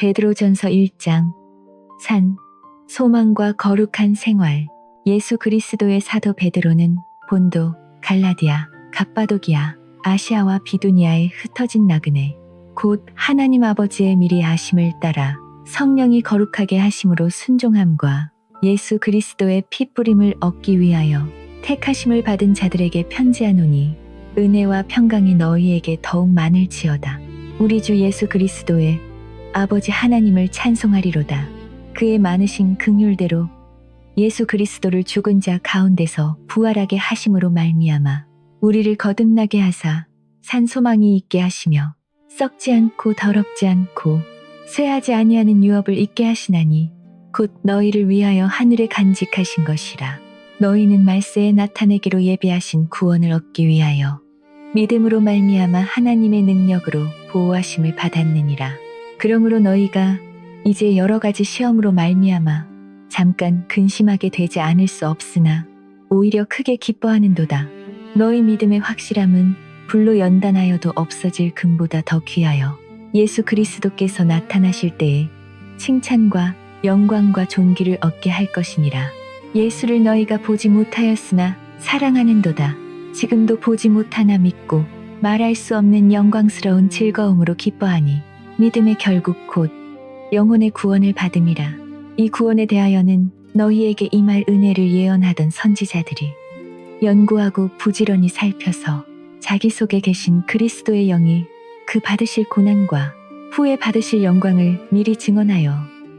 베드로전서 1장. 산, 소망과 거룩한 생활. 예수 그리스도의 사도 베드로는 본도, 갈라디아, 갑바도기아, 아시아와 비두니아에 흩어진 나그네, 곧 하나님 아버지의 미리 아심을 따라 성령이 거룩하게 하심으로 순종함과 예수 그리스도의 핏부림을 얻기 위하여 택하심을 받은 자들에게 편지하노니 은혜와 평강이 너희에게 더욱 많을지어다. 우리 주 예수 그리스도의 아버지 하나님을 찬송하리로다. 그의 많으신 긍휼대로 예수 그리스도를 죽은 자 가운데서 부활하게 하심으로 말미암아 우리를 거듭나게 하사 산 소망이 있게 하시며 썩지 않고 더럽지 않고 쇠하지 아니하는 유업을 있게 하시나니 곧 너희를 위하여 하늘에 간직하신 것이라. 너희는 말세에 나타내기로 예비하신 구원을 얻기 위하여 믿음으로 말미암아 하나님의 능력으로 보호하심을 받았느니라. 그러므로 너희가 이제 여러 가지 시험으로 말미암아 잠깐 근심하게 되지 않을 수 없으나 오히려 크게 기뻐하는도다. 너희 믿음의 확실함은 불로 연단하여도 없어질 금보다 더 귀하여 예수 그리스도께서 나타나실 때에 칭찬과 영광과 존귀를 얻게 할 것이니라. 예수를 너희가 보지 못하였으나 사랑하는도다. 지금도 보지 못하나 믿고 말할 수 없는 영광스러운 즐거움으로 기뻐하니 믿음의 결국 곧 영혼의 구원을 받음이라. 이 구원에 대하여는 너희에게 임할 은혜를 예언하던 선지자들이 연구하고 부지런히 살펴서 자기 속에 계신 그리스도의 영이 그 받으실 고난과 후에 받으실 영광을 미리 증언하여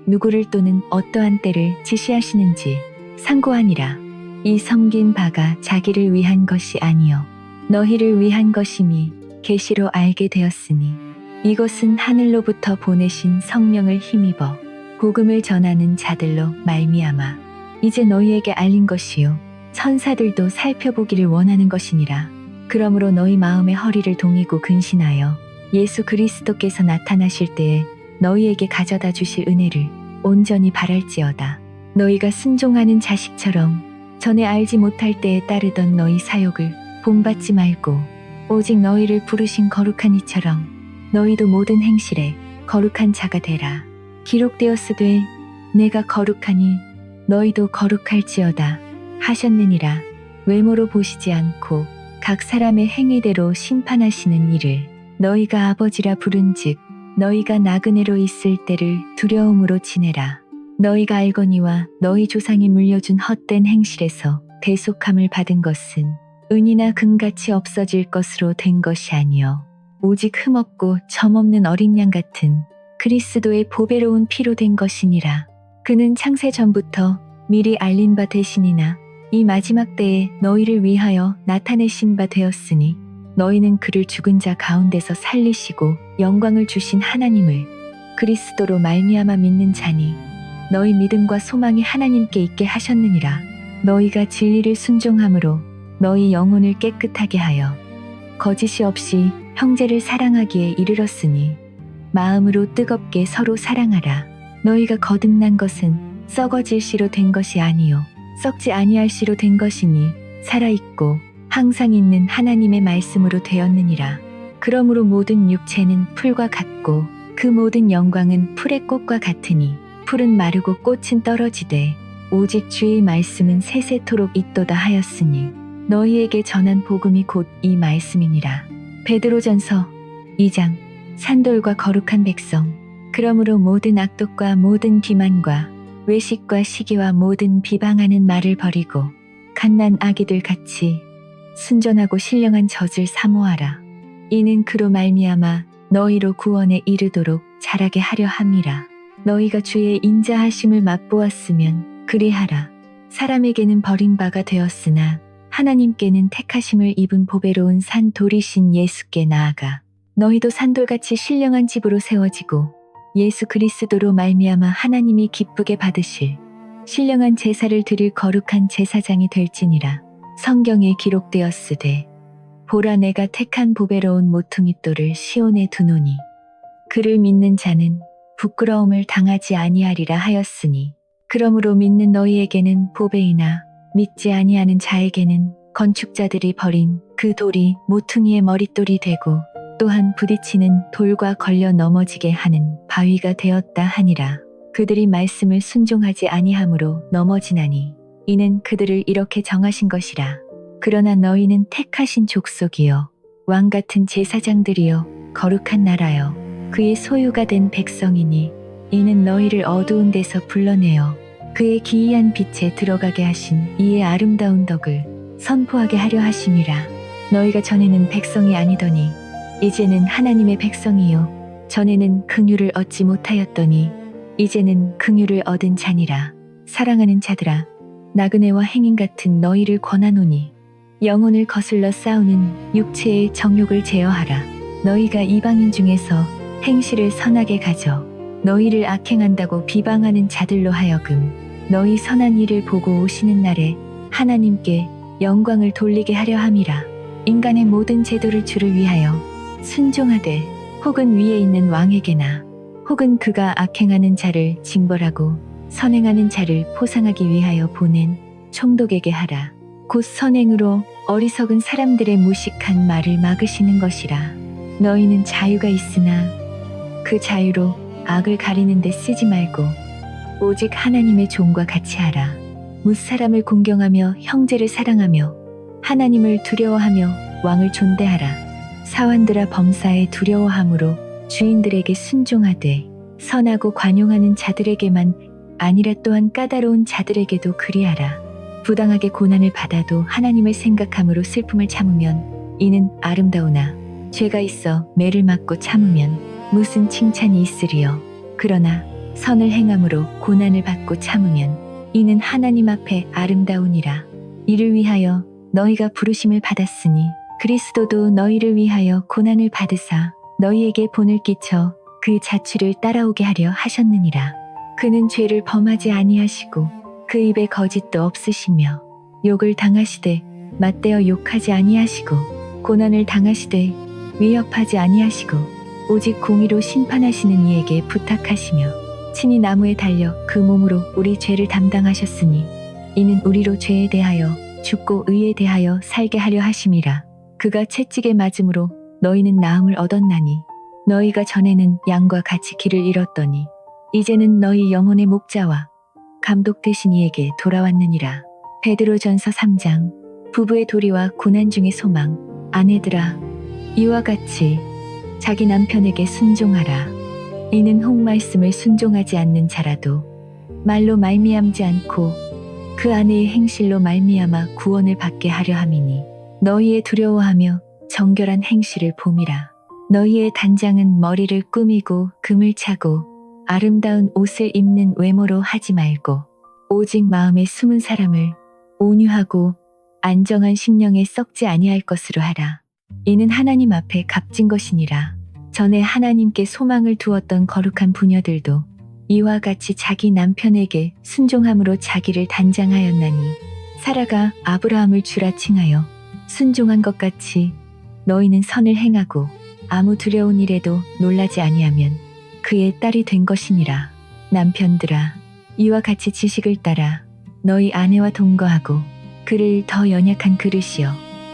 누구를 또는 어떠한 때를 지시하시는지 상고하니라. 이 섬긴 바가 자기를 위한 것이 아니요 너희를 위한 것임이 계시로 알게 되었으니 이것은 하늘로부터 보내신 성령을 힘입어 복음을 전하는 자들로 말미암아 이제 너희에게 알린 것이요 천사들도 살펴보기를 원하는 것이니라. 그러므로 너희 마음의 허리를 동이고 근신하여 예수 그리스도께서 나타나실 때에 너희에게 가져다 주실 은혜를 온전히 바랄지어다. 너희가 순종하는 자식처럼 전에 알지 못할 때에 따르던 너희 사욕을 본받지 말고 오직 너희를 부르신 거룩한 이처럼 너희도 모든 행실에 거룩한 자가 되라. 기록되었으되 내가 거룩하니 너희도 거룩할지어다 하셨느니라. 외모로 보시지 않고 각 사람의 행위대로 심판하시는 이를 너희가 아버지라 부른즉 너희가 나그네로 있을 때를 두려움으로 지내라. 너희가 알거니와 너희 조상이 물려준 헛된 행실에서 대속함을 받은 것은 은이나 금같이 없어질 것으로 된 것이 아니요 오직 흠없고 점없는 어린 양 같은 그리스도의 보배로운 피로 된 것이니라. 그는 창세 전부터 미리 알린 바 되시니나 이 마지막 때에 너희를 위하여 나타내신 바 되었으니 너희는 그를 죽은 자 가운데서 살리시고 영광을 주신 하나님을 그리스도로 말미암아 믿는 자니 너희 믿음과 소망이 하나님께 있게 하셨느니라. 너희가 진리를 순종함으로 너희 영혼을 깨끗하게 하여 거짓이 없이 형제를 사랑하기에 이르렀으니 마음으로 뜨겁게 서로 사랑하라. 너희가 거듭난 것은 썩어질 씨로 된 것이 아니요 썩지 아니할 씨로 된 것이니 살아있고 항상 있는 하나님의 말씀으로 되었느니라. 그러므로 모든 육체는 풀과 같고 그 모든 영광은 풀의 꽃과 같으니 풀은 마르고 꽃은 떨어지되 오직 주의 말씀은 세세토록 있도다 하였으니 너희에게 전한 복음이 곧 이 말씀이니라. 베드로전서 2장. 산돌과 거룩한 백성. 그러므로 모든 악독과 모든 기만과 외식과 시기와 모든 비방하는 말을 버리고 갓난 아기들 같이 순전하고 신령한 젖을 사모하라. 이는 그로 말미암아 너희로 구원에 이르도록 자라게 하려 함이라. 너희가 주의 인자하심을 맛보았으면 그리하라. 사람에게는 버림바가 되었으나 하나님께는 택하심을 입은 보배로운 산 돌이신 예수께 나아가 너희도 산돌같이 신령한 집으로 세워지고 예수 그리스도로 말미암아 하나님이 기쁘게 받으실 신령한 제사를 드릴 거룩한 제사장이 될지니라. 성경에 기록되었으되 보라 내가 택한 보배로운 모퉁이돌을 시온에 두노니 그를 믿는 자는 부끄러움을 당하지 아니하리라 하였으니 그러므로 믿는 너희에게는 보배이나 믿지 아니하는 자에게는 건축자들이 버린 그 돌이 모퉁이의 머릿돌이 되고 또한 부딪히는 돌과 걸려 넘어지게 하는 바위가 되었다 하니라. 그들이 말씀을 순종하지 아니함으로 넘어지나니 이는 그들을 이렇게 정하신 것이라. 그러나 너희는 택하신 족속이요 왕 같은 제사장들이요 거룩한 나라요 그의 소유가 된 백성이니 이는 너희를 어두운 데서 불러내어 그의 기이한 빛에 들어가게 하신 이의 아름다운 덕을 선포하게 하려 하심이라. 너희가 전에는 백성이 아니더니 이제는 하나님의 백성이요 전에는 긍휼을 얻지 못하였더니 이제는 긍휼을 얻은 자니라. 사랑하는 자들아, 나그네와 행인 같은 너희를 권하노니 영혼을 거슬러 싸우는 육체의 정욕을 제어하라. 너희가 이방인 중에서 행실을 선하게 가져 너희를 악행한다고 비방하는 자들로 하여금 너희 선한 일을 보고 오시는 날에 하나님께 영광을 돌리게 하려 함이라. 인간의 모든 제도를 주를 위하여 순종하되 혹은 위에 있는 왕에게나 혹은 그가 악행하는 자를 징벌하고 선행하는 자를 포상하기 위하여 보낸 총독에게 하라. 곧 선행으로 어리석은 사람들의 무식한 말을 막으시는 것이라. 너희는 자유가 있으나 그 자유로 악을 가리는 데 쓰지 말고 오직 하나님의 종과 같이 하라. 무사람을 공경하며 형제를 사랑하며 하나님을 두려워하며 왕을 존대하라. 사환들아 범사에 두려워함으로 주인들에게 순종하되 선하고 관용하는 자들에게만 아니라 또한 까다로운 자들에게도 그리하라. 부당하게 고난을 받아도 하나님을 생각함으로 슬픔을 참으면 이는 아름다우나 죄가 있어 매를 맞고 참으면 무슨 칭찬이 있으리요. 그러나 선을 행함으로 고난을 받고 참으면 이는 하나님 앞에 아름다우니라. 이를 위하여 너희가 부르심을 받았으니 그리스도도 너희를 위하여 고난을 받으사 너희에게 본을 끼쳐 그 자취를 따라오게 하려 하셨느니라. 그는 죄를 범하지 아니하시고 그 입에 거짓도 없으시며 욕을 당하시되 맞대어 욕하지 아니하시고 고난을 당하시되 위협하지 아니하시고 오직 공의로 심판하시는 이에게 부탁하시며 친히 나무에 달려 그 몸으로 우리 죄를 담당하셨으니 이는 우리로 죄에 대하여 죽고 의에 대하여 살게 하려 하심이라. 그가 채찍에 맞음으로 너희는 나음을 얻었나니 너희가 전에는 양과 같이 길을 잃었더니 이제는 너희 영혼의 목자와 감독 되신 이에게 돌아왔느니라. 베드로전서 3장. 부부의 도리와 고난 중의 소망. 아내들아, 이와 같이 자기 남편에게 순종하라. 이는 혹 말씀을 순종하지 않는 자라도 말로 말미암지 않고 그 아내의 행실로 말미암아 구원을 받게 하려 함이니 너희의 두려워하며 정결한 행실을 봄이라. 너희의 단장은 머리를 꾸미고 금을 차고 아름다운 옷을 입는 외모로 하지 말고 오직 마음에 숨은 사람을 온유하고 안정한 심령에 썩지 아니할 것으로 하라. 이는 하나님 앞에 값진 것이니라. 전에 하나님께 소망을 두었던 거룩한 부녀들도 이와 같이 자기 남편에게 순종함으로 자기를 단장하였나니 사라가 아브라함을 주라 칭하여 순종한 것 같이 너희는 선을 행하고 아무 두려운 일에도 놀라지 아니하면 그의 딸이 된 것이니라. 남편들아, 이와 같이 지식을 따라 너희 아내와 동거하고 그를 더 연약한 그릇이요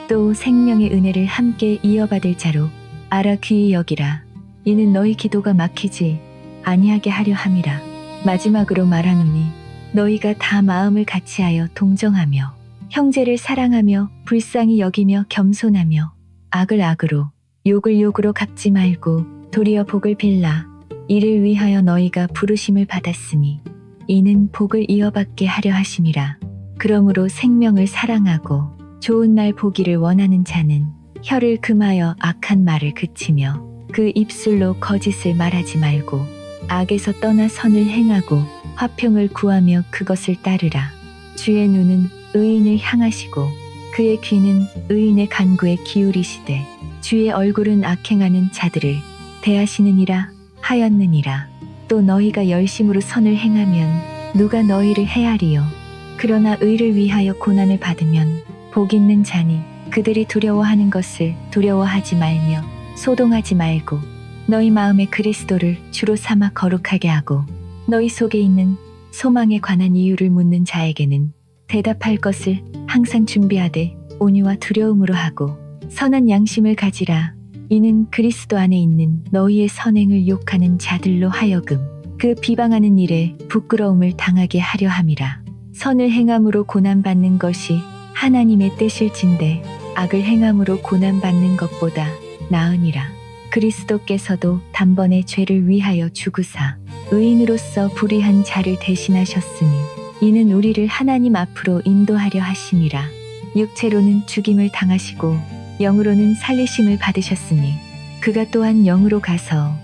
또 생명의 은혜를 함께 이어받을 자로 알아 귀히 여기라. 이는 너희 기도가 막히지 아니하게 하려 함이라. 마지막으로 말하노니 너희가 다 마음을 같이하여 동정하며 형제를 사랑하며 불쌍히 여기며 겸손하며 악을 악으로 욕을 욕으로 갚지 말고 도리어 복을 빌라. 이를 위하여 너희가 부르심을 받았으니 이는 복을 이어받게 하려 하심이라. 그러므로 생명을 사랑하고 좋은 날 보기를 원하는 자는 혀를 금하여 악한 말을 그치며 그 입술로 거짓을 말하지 말고 악에서 떠나 선을 행하고 화평을 구하며 그것을 따르라. 주의 눈은 의인을 향하시고 그의 귀는 의인의 간구에 기울이시되 주의 얼굴은 악행하는 자들을 대하시느니라 하였느니라. 또 너희가 열심으로 선을 행하면 누가 너희를 해하리요. 그러나 의를 위하여 고난을 받으면 복 있는 자니 그들이 두려워하는 것을 두려워하지 말며 소동하지 말고 너희 마음에 그리스도를 주로 삼아 거룩하게 하고 너희 속에 있는 소망에 관한 이유를 묻는 자에게는 대답할 것을 항상 준비하되 온유와 두려움으로 하고 선한 양심을 가지라. 이는 그리스도 안에 있는 너희의 선행을 욕하는 자들로 하여금 그 비방하는 일에 부끄러움을 당하게 하려 함이라. 선을 행함으로 고난받는 것이 하나님의 뜻일진데 악을 행함으로 고난받는 것보다 나으니라. 그리스도께서도 단번에 죄를 위하여 죽으사 의인으로서 불의한 자를 대신하셨으니 이는 우리를 하나님 앞으로 인도하려 하심이라. 육체로는 죽임을 당하시고 영으로는 살리심을 받으셨으니 그가 또한 영으로 가서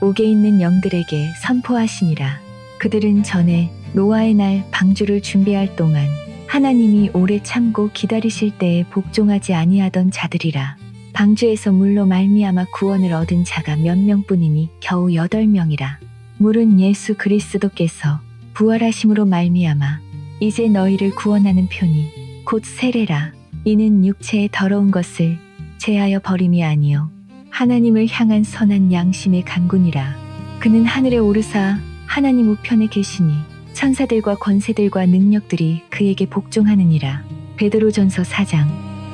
옥에 있는 영들에게 선포하시니라. 그들은 전에 노아의 날 방주를 준비할 동안 하나님이 오래 참고 기다리실 때에 복종하지 아니하던 자들이라. 방주에서 물로 말미암아 구원을 얻은 자가 몇 명뿐이니 겨우 8명이라. 물은 예수 그리스도께서 부활하심으로 말미암아 이제 너희를 구원하는 표니 곧 세례라. 이는 육체의 더러운 것을 제하여 버림이 아니요 하나님을 향한 선한 양심의 간구니라. 그는 하늘에 오르사 하나님 우편에 계시니 천사들과 권세들과 능력들이 그에게 복종하느니라. 베드로전서 4장.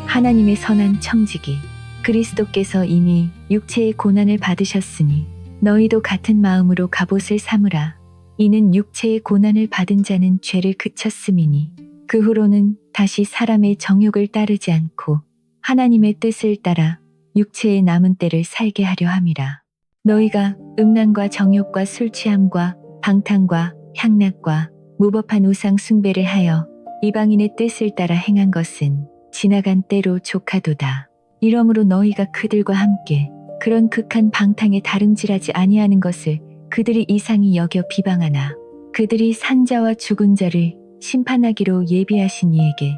하나님의 선한 청지기 그리스도께서 이미 육체의 고난을 받으셨으니 너희도 같은 마음으로 갑옷을 삼으라. 이는 육체의 고난을 받은 자는 죄를 그쳤음이니 그 후로는 다시 사람의 정욕을 따르지 않고 하나님의 뜻을 따라 육체의 남은 때를 살게 하려 함이라. 너희가 음란과 정욕과 술 취함과 방탕과 향락과 무법한 우상 숭배를 하여 이방인의 뜻을 따라 행한 것은 지나간 때로 족하도다. 이러므로 너희가 그들과 함께 그런 극한 방탕에 다름질하지 아니하는 것을 그들이 이상히 여겨 비방하나 그들이 산자와 죽은 자를 심판하기로 예비하신 이에게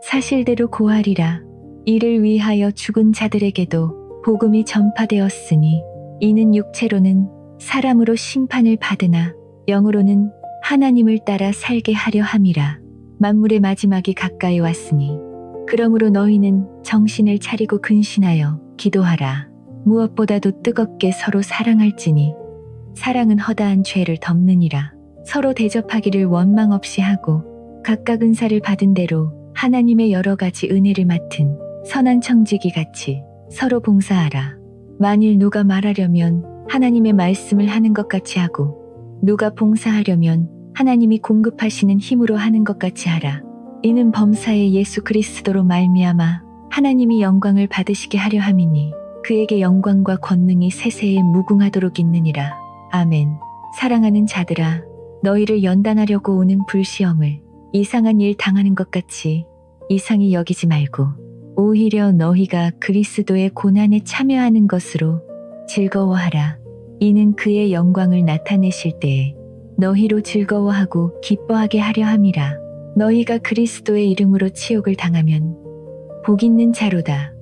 사실대로 고하리라. 이를 위하여 죽은 자들에게도 복음이 전파되었으니 이는 육체로는 사람으로 심판을 받으나 영으로는 하나님을 따라 살게 하려 함이라. 만물의 마지막이 가까이 왔으니 그러므로 너희는 정신을 차리고 근신하여 기도하라. 무엇보다도 뜨겁게 서로 사랑할지니 사랑은 허다한 죄를 덮느니라. 서로 대접하기를 원망 없이 하고 각각 은사를 받은 대로 하나님의 여러 가지 은혜를 맡은 선한 청지기 같이 서로 봉사하라. 만일 누가 말하려면 하나님의 말씀을 하는 것 같이 하고 누가 봉사하려면 하나님이 공급하시는 힘으로 하는 것 같이 하라. 이는 범사의 예수 그리스도로 말미암아 하나님이 영광을 받으시게 하려 함이니 그에게 영광과 권능이 세세에 무궁하도록 있느니라. 아멘. 사랑하는 자들아, 너희를 연단하려고 오는 불시험을 이상한 일 당하는 것 같이 이상히 여기지 말고 오히려 너희가 그리스도의 고난에 참여하는 것으로 즐거워하라. 이는 그의 영광을 나타내실 때에 너희로 즐거워하고 기뻐하게 하려 함이라. 너희가 그리스도의 이름으로 치욕을 당하면 복 있는 자로다.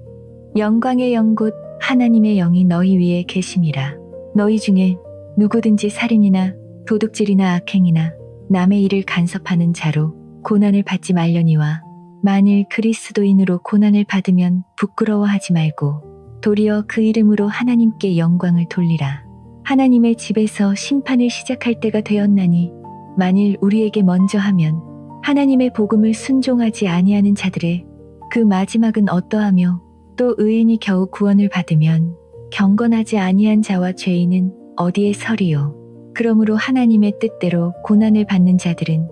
영광의 영 곧 하나님의 영이 너희 위에 계심이라. 너희 중에 누구든지 살인이나 도둑질이나 악행이나 남의 일을 간섭하는 자로 고난을 받지 말려니와 만일 그리스도인으로 고난을 받으면 부끄러워하지 말고 도리어 그 이름으로 하나님께 영광을 돌리라. 하나님의 집에서 심판을 시작할 때가 되었나니 만일 우리에게 먼저 하면 하나님의 복음을 순종하지 아니하는 자들의 그 마지막은 어떠하며 또 의인이 겨우 구원을 받으면 경건하지 아니한 자와 죄인은 어디에 서리요. 그러므로 하나님의 뜻대로 고난을 받는 자들은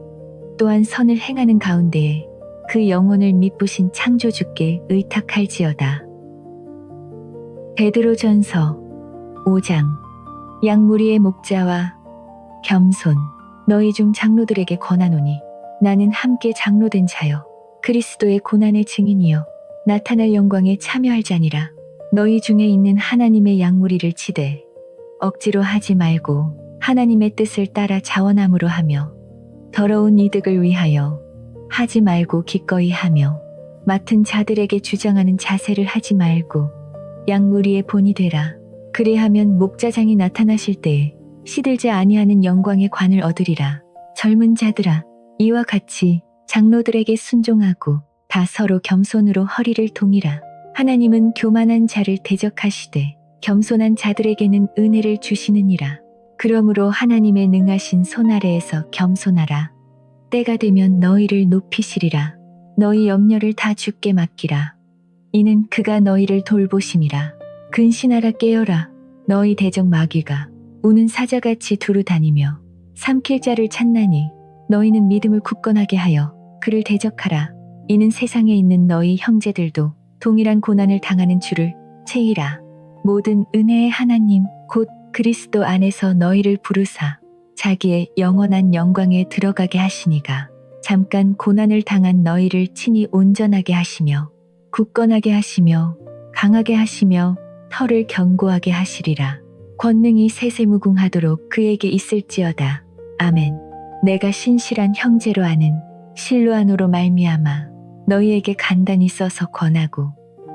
또한 선을 행하는 가운데에 그 영혼을 미쁘신 창조주께 의탁할지어다. 베드로전서 5장. 양무리의 목자와 겸손 너희 중 장로들에게 권하노니 나는 함께 장로된 자여 그리스도의 고난의 증인이여 나타날 영광에 참여할 자니라. 너희 중에 있는 하나님의 양무리를 치되 억지로 하지 말고 하나님의 뜻을 따라 자원함으로 하며 더러운 이득을 위하여 하지 말고 기꺼이 하며 맡은 자들에게 주장하는 자세를 하지 말고 양무리의 본이 되라. 그리하면 목자장이 나타나실 때에 시들지 아니하는 영광의 관을 얻으리라. 젊은 자들아, 이와 같이 장로들에게 순종하고 다 서로 겸손으로 허리를 동이라. 하나님은 교만한 자를 대적하시되 겸손한 자들에게는 은혜를 주시느니라. 그러므로 하나님의 능하신 손 아래에서 겸손하라. 때가 되면 너희를 높이시리라. 너희 염려를 다 주께 맡기라. 이는 그가 너희를 돌보심이라. 근신하라 깨어라. 너희 대적 마귀가 우는 사자같이 두루 다니며 삼킬 자를 찾나니 너희는 믿음을 굳건하게 하여 그를 대적하라. 이는 세상에 있는 너희 형제들도 동일한 고난을 당하는 줄을 체이라. 모든 은혜의 하나님 곧 그리스도 안에서 너희를 부르사 자기의 영원한 영광에 들어가게 하시니가 잠깐 고난을 당한 너희를 친히 온전하게 하시며 굳건하게 하시며 강하게 하시며 털을 견고하게 하시리라. 권능이 세세무궁하도록 그에게 있을지어다. 아멘. 내가 신실한 형제로 아는 실로아노로 말미암아 너희에게 간단히 써서 권하고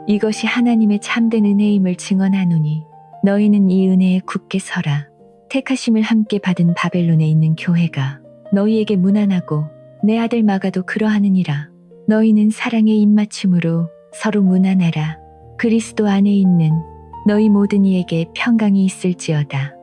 이것이 하나님의 참된 은혜임을 증언하노니 너희는 이 은혜에 굳게 서라. 택하심을 함께 받은 바벨론에 있는 교회가 너희에게 문안하고 내 아들 마가도 그러하느니라. 너희는 사랑의 입맞춤으로 서로 문안하라. 그리스도 안에 있는 너희 모든 이에게 평강이 있을지어다.